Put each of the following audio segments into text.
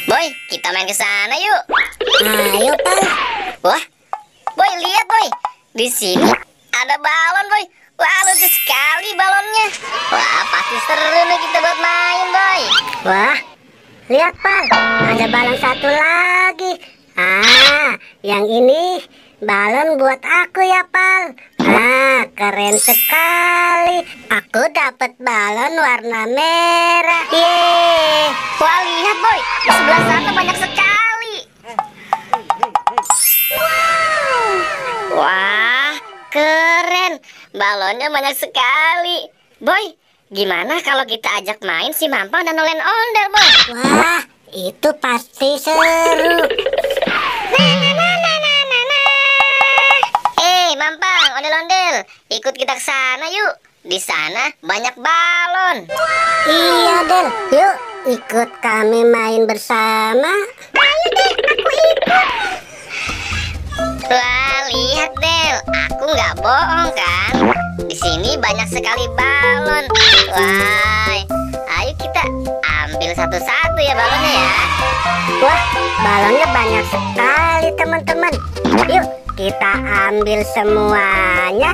Boy, kita main ke sana yuk. Ayo, Pal. Wah, Boy, lihat Boy. Di sini ada balon, Boy. Wah, lucu sekali balonnya. Wah, pasti seru nih kita buat main, Boy. Wah, lihat, Pal. Ada balon satu lagi. Yang ini balon buat aku ya, Pal. Keren sekali. Aku dapat balon warna merah. Yeay. Wah, lihat Boy. Di sebelah sana banyak sekali. Wah, keren. Balonnya banyak sekali. Boy, gimana kalau kita ajak main si Mampang dan Ondel-Ondel, Boy? Wah, itu pasti seru. Mampang, Ondel-Ondel, ikut kita ke sana yuk. Di sana banyak balon. Iya, Del. Yuk, ikut kami main bersama. Ayo deh, aku ikut. Wah, lihat Del, aku nggak bohong kan? Di sini banyak sekali balon. Wah, ayo kita ambil satu-satu ya balonnya ya. Wah, balonnya banyak sekali, teman-teman. Yuk, kita ambil semuanya.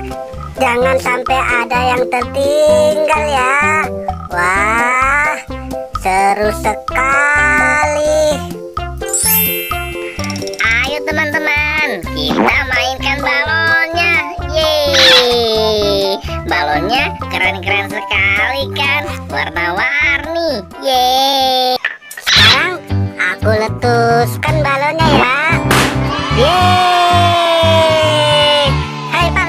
Jangan sampai ada yang tertinggal ya. Wah, seru sekali. Ayo teman-teman, kita mainkan balonnya. Yeay, balonnya keren-keren sekali kan, warna-warni. Yeay. Sekarang aku letuskan balonnya ya. Yeay. Hai, Pal.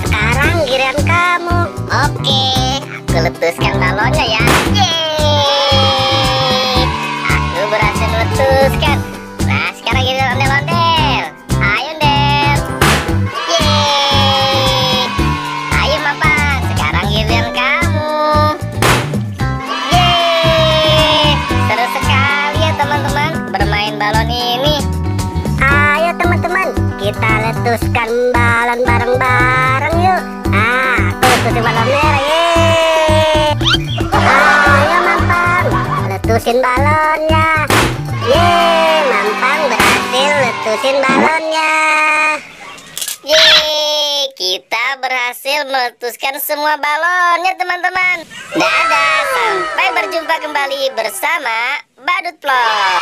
Sekarang giliran kamu. Oke, aku letuskan balonnya ya. Yeay, aku berhasil letuskan. Nah, sekarang giliran Ondel-Ondel. Ayo Ondel. Yeay. Ayo Mampang, sekarang giliran kamu. Yeay, seru sekali ya teman-teman bermain balon ini. Ayo teman-teman, kita letuskan balon bareng-bareng yuk. Aku letusin balon merah. Yeay. Ayo Mampang, letusin balonnya. Yeay, Mampang berhasil letusin balonnya. Yeay, kita berhasil meletuskan semua balonnya teman-teman. Dadah, sampai berjumpa kembali bersama Badut Vlog.